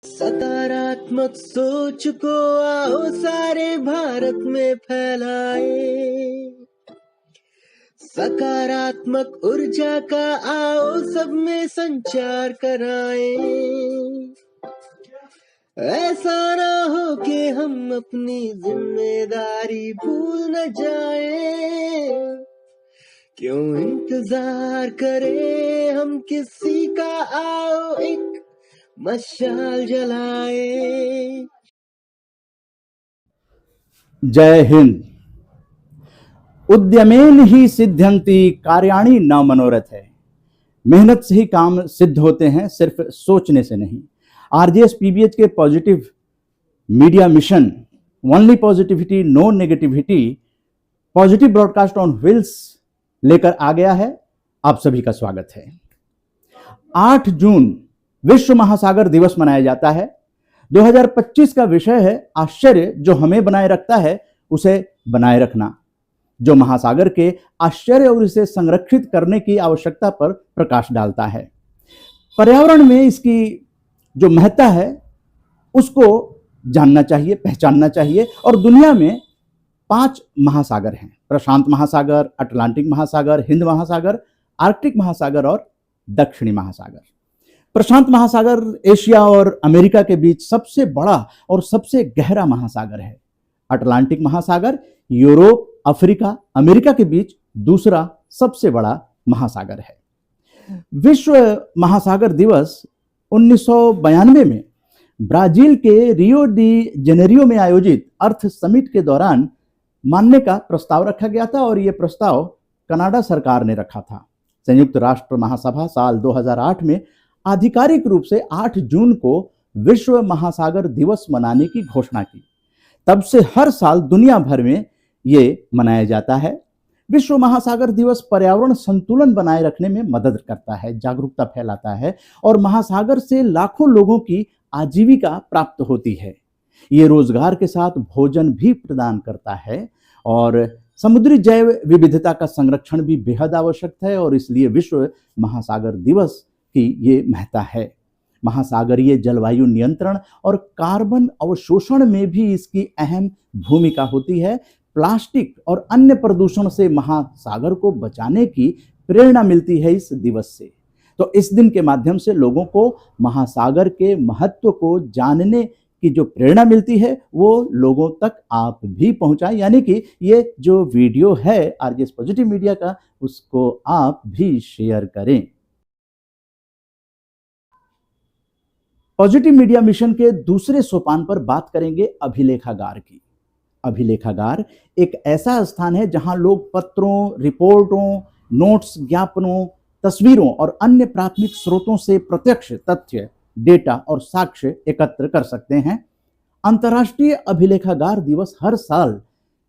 सकारात्मक सोच को आओ सारे भारत में फैलाए, सकारात्मक ऊर्जा का आओ सब में संचार कराए। ऐसा ना हो कि हम अपनी जिम्मेदारी भूल न जाए, क्यों इंतजार करें हम किसी का, आओ एक मशाल जलाए। जय हिंद। उद्यमेन ही सिद्ध्यन्ति कार्याणि न मनोरथ है। मेहनत से ही काम सिद्ध होते हैं, सिर्फ सोचने से नहीं। आरजेएस पीबीएच के positive media mission only positivity no negativity positive broadcast on wheels लेकर आ गया है। आप सभी का स्वागत है। 8 जून विश्व महासागर दिवस मनाया जाता है। 2025 का विषय है आश्चर्य जो हमें बनाए रखता है उसे बनाए रखना, जो महासागर के आश्चर्य और इसे संरक्षित करने की आवश्यकता पर प्रकाश डालता है। पर्यावरण में इसकी जो महत्ता है उसको जानना चाहिए, पहचानना चाहिए। और दुनिया में 5 महासागर हैं: प्रशांत महासागर, अटलांटिक महासागर, हिंद महासागर, आर्कटिक महासागर और दक्षिणी महासागर। प्रशांत महासागर एशिया और अमेरिका के बीच सबसे बड़ा और सबसे गहरा महासागर है। अटलांटिक महासागर यूरोप, अफ्रीका, अमेरिका के बीच दूसरा सबसे बड़ा महासागर है। विश्व महासागर दिवस 1992 में ब्राजील के रियो डी जेनेरियो में आयोजित अर्थ समिट के दौरान मानने का प्रस्ताव रखा गया था और यह प्रस्ताव कनाडा सरकार ने रखा था। संयुक्त राष्ट्र महासभा साल 2008 में आधिकारिक रूप से 8 जून को विश्व महासागर दिवस मनाने की घोषणा की। तब से हर साल दुनिया भर में ये मनाया जाता है। विश्व महासागर दिवस पर्यावरण संतुलन बनाए रखने में मदद करता है, जागरूकता फैलाता है और महासागर से लाखों लोगों की आजीविका प्राप्त होती है। ये रोजगार के साथ भोजन भी प्रदान करता है और समुद्री जैव विविधता का संरक्षण भी बेहद आवश्यक है और इसलिए विश्व महासागर दिवस की ये महत्ता है। महासागरीय जलवायु नियंत्रण और कार्बन अवशोषण में भी इसकी अहम भूमिका होती है। प्लास्टिक और अन्य प्रदूषण से महासागर को बचाने की प्रेरणा मिलती है इस दिवस से। तो इस दिन के माध्यम से लोगों को महासागर के महत्व को जानने की जो प्रेरणा मिलती है वो लोगों तक आप भी पहुंचाएं, यानी कि ये जो वीडियो है आरजेएस पॉजिटिव मीडिया का उसको आप भी शेयर करें। पॉजिटिव मीडिया मिशन के दूसरे सोपान पर बात करेंगे अभिलेखागार की। अभिलेखागार एक ऐसा स्थान है जहां लोग पत्रों, रिपोर्टों, नोट्स, ज्ञापनों, तस्वीरों और अन्य प्राथमिक स्रोतों से प्रत्यक्ष तथ्य, डेटा और साक्ष्य एकत्र कर सकते हैं। अंतर्राष्ट्रीय अभिलेखागार दिवस हर साल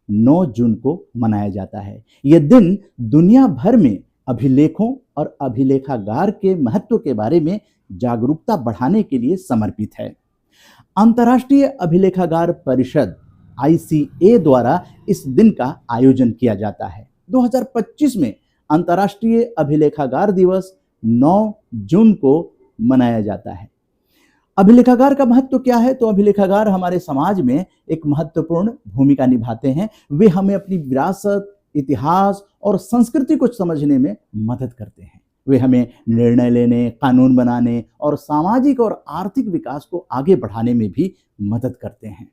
9 जून को मनाया जाता है। यह दिन दुनिया भर में अभिलेखों और अभिलेखागार के महत्व के बारे में जागरूकता बढ़ाने के लिए समर्पित है। अंतर्राष्ट्रीय अभिलेखागार परिषद ICA द्वारा इस दिन का आयोजन किया जाता है। 2025 में अंतर्राष्ट्रीय अभिलेखागार दिवस 9 जून को मनाया जाता है। अभिलेखागार का महत्व क्या है? तो अभिलेखागार हमारे समाज में एक महत्वपूर्ण भूमिका निभाते हैं। वे हमें अपनी विरासत, इतिहास और संस्कृति को समझने में मदद करते हैं। वे हमें निर्णय लेने, कानून बनाने और सामाजिक और आर्थिक विकास को आगे बढ़ाने में भी मदद करते हैं।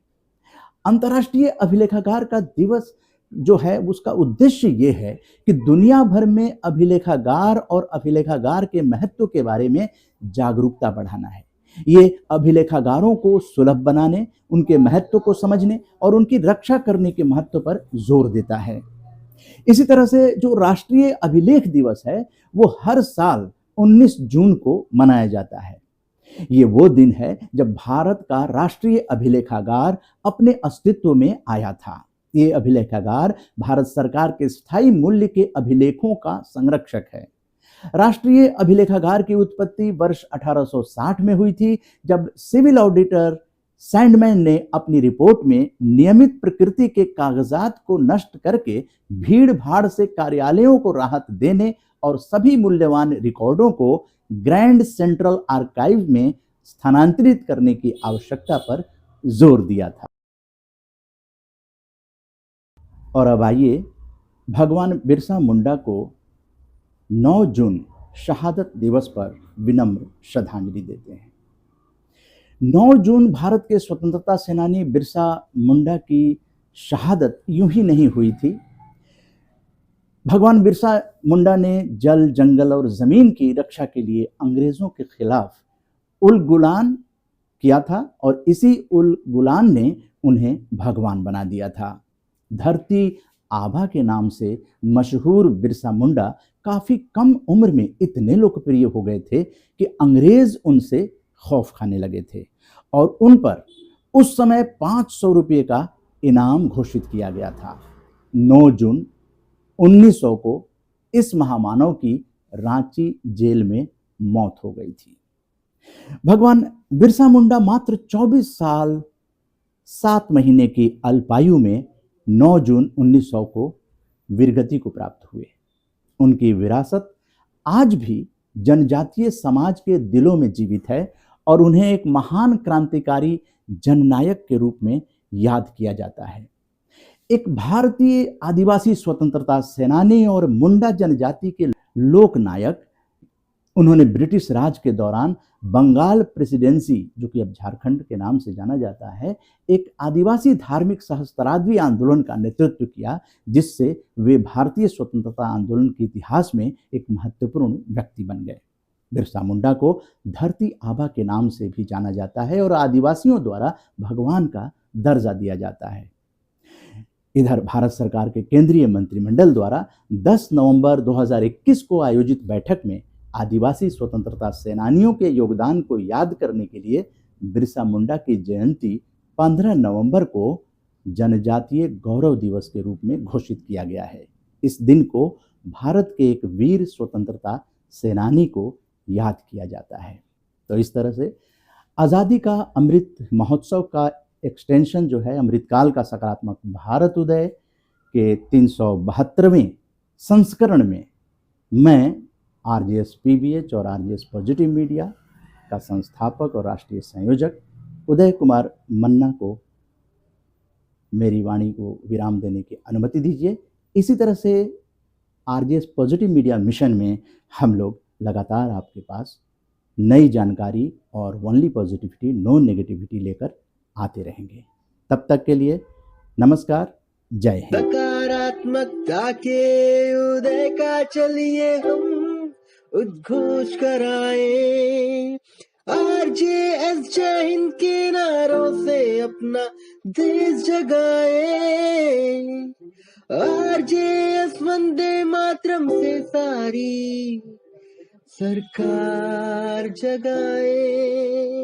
अंतर्राष्ट्रीय अभिलेखागार का दिवस जो है उसका उद्देश्य ये है कि दुनिया भर में अभिलेखागार और अभिलेखागार के महत्व के बारे में जागरूकता बढ़ाना है। ये अभिलेखागारों को सुलभ बनाने, उनके महत्व को समझने और उनकी रक्षा करने के महत्व पर जोर देता है। इसी तरह से जो राष्ट्रीय अभिलेख दिवस है वो हर साल 19 जून को मनाया जाता है। ये वो दिन है जब भारत का राष्ट्रीय अभिलेखागार अपने अस्तित्व में आया था। ये अभिलेखागार भारत सरकार के स्थायी मूल्य के अभिलेखों का संरक्षक है। राष्ट्रीय अभिलेखागार की उत्पत्ति वर्ष 1860 में हुई थी, जब सिविल ऑडिटर सैंडमैन ने अपनी रिपोर्ट में नियमित प्रकृति के कागजात को नष्ट करके भीड़ भाड़ से कार्यालयों को राहत देने और सभी मूल्यवान रिकॉर्डों को ग्रैंड सेंट्रल आर्काइव में स्थानांतरित करने की आवश्यकता पर जोर दिया था। और अब आइए भगवान बिरसा मुंडा को 9 जून शहादत दिवस पर विनम्र श्रद्धांजलि देते हैं। 9 जून भारत के स्वतंत्रता सेनानी बिरसा मुंडा की शहादत यूं ही नहीं हुई थी। भगवान बिरसा मुंडा ने जल, जंगल और जमीन की रक्षा के लिए अंग्रेजों के खिलाफ उल गुलान किया था और इसी उल गुलान ने उन्हें भगवान बना दिया था। धरती आभा के नाम से मशहूर बिरसा मुंडा काफी कम उम्र में इतने लोकप्रिय हो गए थे कि अंग्रेज उनसे खौफ खाने लगे थे और उन पर उस समय 500 रुपये का इनाम घोषित किया गया था। 9 जून 1900 को इस महामानव की रांची जेल में मौत हो गई थी। भगवान बिरसा मुंडा मात्र 24 साल 7 महीने की अल्पायु में 9 जून 1900 को वीरगति को प्राप्त हुए। उनकी विरासत आज भी जनजातीय समाज के दिलों में जीवित है और उन्हें एक महान क्रांतिकारी जननायक के रूप में याद किया जाता है। एक भारतीय आदिवासी स्वतंत्रता सेनानी और मुंडा जनजाति के लोक नायक, उन्होंने ब्रिटिश राज के दौरान बंगाल प्रेसिडेंसी, जो कि अब झारखंड के नाम से जाना जाता है, एक आदिवासी धार्मिक सहस्त्राब्दी आंदोलन का नेतृत्व किया, जिससे वे भारतीय स्वतंत्रता आंदोलन के इतिहास में एक महत्वपूर्ण व्यक्ति बन गए। बिरसा मुंडा को धरती आभा के नाम से भी जाना जाता है और आदिवासियों द्वारा भगवान का दर्जा दिया जाता है। इधर भारत सरकार के केंद्रीय मंत्रिमंडल द्वारा 10 नवंबर 2021 को आयोजित बैठक में आदिवासी स्वतंत्रता सेनानियों के योगदान को याद करने के लिए बिरसा मुंडा की जयंती 15 नवंबर को जनजातीय गौरव दिवस के रूप में घोषित किया गया है। इस दिन को भारत के एक वीर स्वतंत्रता सेनानी को याद किया जाता है। तो इस तरह से आज़ादी का अमृत महोत्सव का एक्सटेंशन जो है, अमृतकाल का सकारात्मक भारत उदय के 372वें संस्करण में मैं आरजेएस पीबीएच और आरजेएस पॉजिटिव मीडिया का संस्थापक और राष्ट्रीय संयोजक उदय कुमार मन्ना को मेरी वाणी को विराम देने की अनुमति दीजिए। इसी तरह से आरजेएस पॉजिटिव मीडिया मिशन में हम लोग लगातार आपके पास नई जानकारी और ओनली पॉजिटिविटी, नो नेगेटिविटी लेकर आते रहेंगे। तब तक के लिए नमस्कार, जय हिंद। सकारात्मकता के उदय का चलिए हम उद्घोष कराएं। आरजेएस जय हिंद के नारों से अपना देश जगाएं। आरजेएस वंदे मातरम से सारी सरकार जगाए।